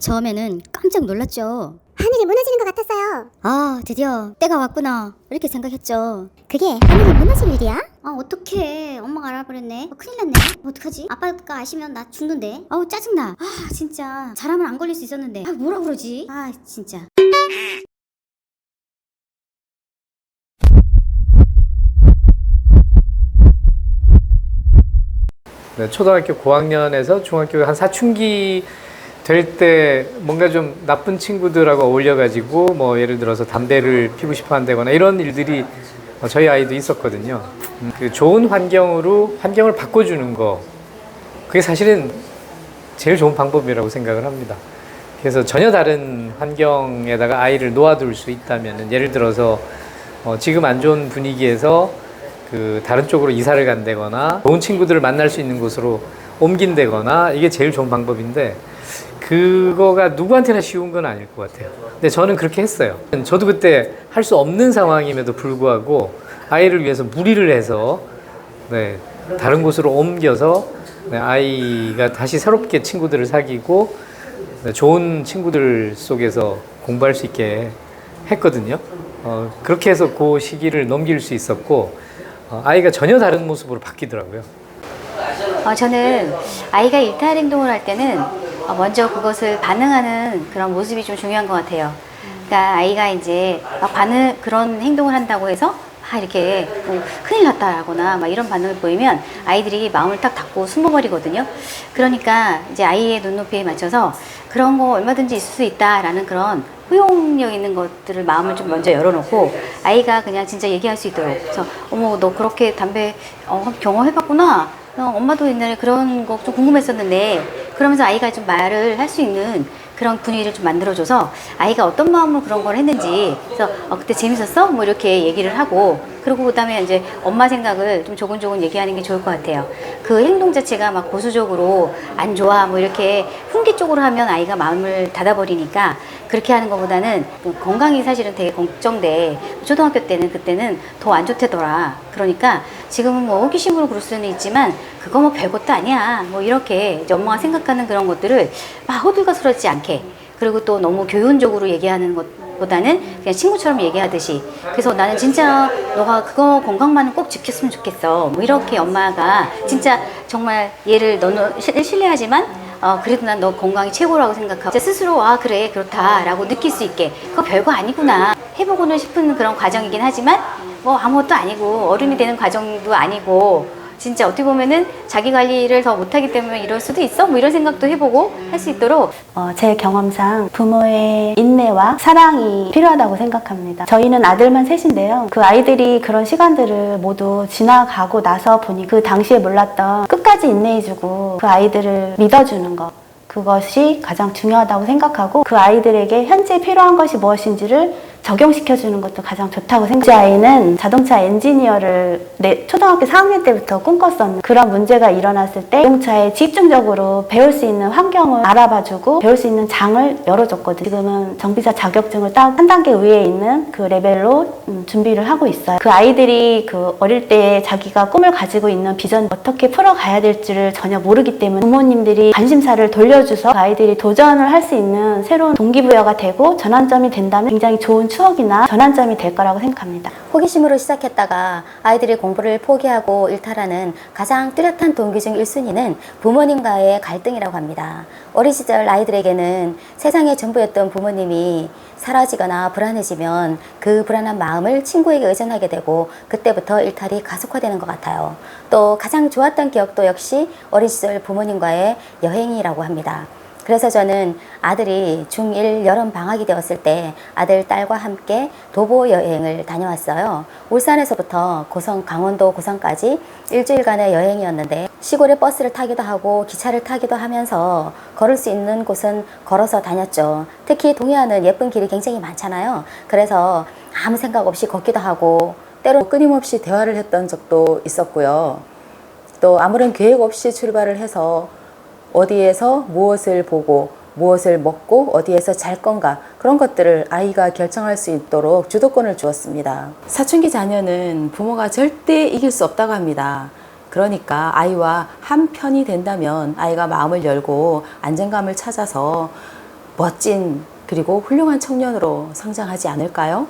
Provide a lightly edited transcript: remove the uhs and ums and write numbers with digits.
처음에는 깜짝 놀랐죠. 하늘이 무너지는 것 같았어요. 아, 드디어 때가 왔구나 이렇게 생각했죠. 그게 하늘이 무너질 일이야? 어떡해, 엄마가 알아버렸네. 큰일 났네. 어떡하지? 아빠가 아시면 나 죽는데. 짜증나. 진짜 잘하면 안 걸릴 수 있었는데 뭐라 그러지? 진짜. 네, 초등학교 고학년에서 중학교 한 사춘기 될 때 뭔가 좀 나쁜 친구들하고 어울려가지고 뭐 예를 들어서 담배를 피우고 싶어 한다거나 이런 일들이 저희 아이도 있었거든요. 그 좋은 환경을 바꿔주는 거, 그게 사실은 제일 좋은 방법이라고 생각을 합니다. 그래서 전혀 다른 환경에다가 아이를 놓아둘 수 있다면, 예를 들어서 지금 안 좋은 분위기에서 그 다른 쪽으로 이사를 간다거나 좋은 친구들을 만날 수 있는 곳으로 옮긴다거나, 이게 제일 좋은 방법인데 그거가 누구한테나 쉬운 건 아닐 것 같아요. 근데 저는 그렇게 했어요. 저도 그때 할 수 없는 상황임에도 불구하고 아이를 위해서 무리를 해서 다른 곳으로 옮겨서 아이가 다시 새롭게 친구들을 사귀고 좋은 친구들 속에서 공부할 수 있게 했거든요. 그렇게 해서 그 시기를 넘길 수 있었고, 아이가 전혀 다른 모습으로 바뀌더라고요. 저는 아이가 일탈 행동을 할 때는 먼저 그것을 반응하는 그런 모습이 좀 중요한 것 같아요. 그러니까 아이가 이제 그런 행동을 한다고 해서 이렇게 큰일 났다라거나 이런 반응을 보이면 아이들이 마음을 딱 닫고 숨어버리거든요. 그러니까 이제 아이의 눈높이에 맞춰서 그런 거 얼마든지 있을 수 있다라는 그런 포용력 있는 것들을 마음을 좀 먼저 열어놓고 아이가 그냥 진짜 얘기할 수 있도록. 그래서 어머, 너 그렇게 담배 경험해봤구나. 엄마도 옛날에 그런 거 좀 궁금했었는데, 그러면서 아이가 좀 말을 할 수 있는 그런 분위기를 좀 만들어줘서 아이가 어떤 마음으로 그런 걸 했는지, 그래서 그때 재밌었어? 뭐 이렇게 얘기를 하고, 그리고 그 다음에 이제 엄마 생각을 좀 조곤조곤 얘기하는 게 좋을 것 같아요. 그 행동 자체가 막 보수적으로 안 좋아 뭐 이렇게 훈계 쪽으로 하면 아이가 마음을 닫아버리니까, 그렇게 하는 것보다는 건강이 사실은 되게 걱정돼. 초등학교 때는 그때는 더 안 좋대더라. 그러니까 지금은 뭐 호기심으로 그럴 수는 있지만 그거 뭐 별것도 아니야. 뭐 이렇게 이제 엄마가 생각하는 그런 것들을 막 허들가스럽지 않게, 그리고 또 너무 교훈적으로 얘기하는 것보다는 그냥 친구처럼 얘기하듯이, 그래서 나는 진짜 너가 그거 건강만은 꼭 지켰으면 좋겠어. 뭐 이렇게 엄마가 진짜 정말 얘를 너는 신뢰하지만 그래도 난 너 건강이 최고라고 생각하고 스스로 그래 그렇다라고 느낄 수 있게, 그거 별거 아니구나 해보고는 싶은 그런 과정이긴 하지만 뭐 아무것도 아니고 어른이 되는 과정도 아니고, 진짜 어떻게 보면은 자기 관리를 더 못하기 때문에 이럴 수도 있어? 뭐 이런 생각도 해보고 할 수 있도록 제 경험상 부모의 인내와 사랑이 필요하다고 생각합니다. 저희는 아들만 셋인데요. 그 아이들이 그런 시간들을 모두 지나가고 나서 보니 그 당시에 몰랐던 끝까지 인내해주고 그 아이들을 믿어주는 것, 그것이 가장 중요하다고 생각하고, 그 아이들에게 현재 필요한 것이 무엇인지를 적용시켜주는 것도 가장 좋다고 생각해요. 제 아이는 자동차 엔지니어를 초등학교 4학년 때부터 꿈꿨었는데, 그런 문제가 일어났을 때 자동차에 집중적으로 배울 수 있는 환경을 알아봐주고 배울 수 있는 장을 열어줬거든요. 지금은 정비사 자격증을 따고 한 단계 위에 있는 그 레벨로 준비를 하고 있어요. 그 아이들이 그 어릴 때 자기가 꿈을 가지고 있는 비전 어떻게 풀어가야 될지를 전혀 모르기 때문에 부모님들이 관심사를 돌려줘서 그 아이들이 도전을 할 수 있는 새로운 동기부여가 되고 전환점이 된다면 굉장히 좋은 추억이나 전환점이 될 거라고 생각합니다. 호기심으로 시작했다가 아이들이 공부를 포기하고 일탈하는 가장 뚜렷한 동기 중 1순위는 부모님과의 갈등이라고 합니다. 어린 시절 아이들에게는 세상의 전부였던 부모님이 사라지거나 불안해지면 그 불안한 마음을 친구에게 의존하게 되고, 그때부터 일탈이 가속화되는 것 같아요. 또 가장 좋았던 기억도 역시 어린 시절 부모님과의 여행이라고 합니다. 그래서 저는 아들이 중1 여름 방학이 되었을 때 아들, 딸과 함께 도보 여행을 다녀왔어요. 울산에서부터 강원도 고성까지 일주일간의 여행이었는데, 시골에 버스를 타기도 하고 기차를 타기도 하면서 걸을 수 있는 곳은 걸어서 다녔죠. 특히 동해안은 예쁜 길이 굉장히 많잖아요. 그래서 아무 생각 없이 걷기도 하고, 때로 끊임없이 대화를 했던 적도 있었고요. 또 아무런 계획 없이 출발을 해서 어디에서 무엇을 보고 무엇을 먹고 어디에서 잘 건가, 그런 것들을 아이가 결정할 수 있도록 주도권을 주었습니다. 사춘기 자녀는 부모가 절대 이길 수 없다고 합니다. 그러니까 아이와 한 편이 된다면 아이가 마음을 열고 안정감을 찾아서 멋진 그리고 훌륭한 청년으로 성장하지 않을까요?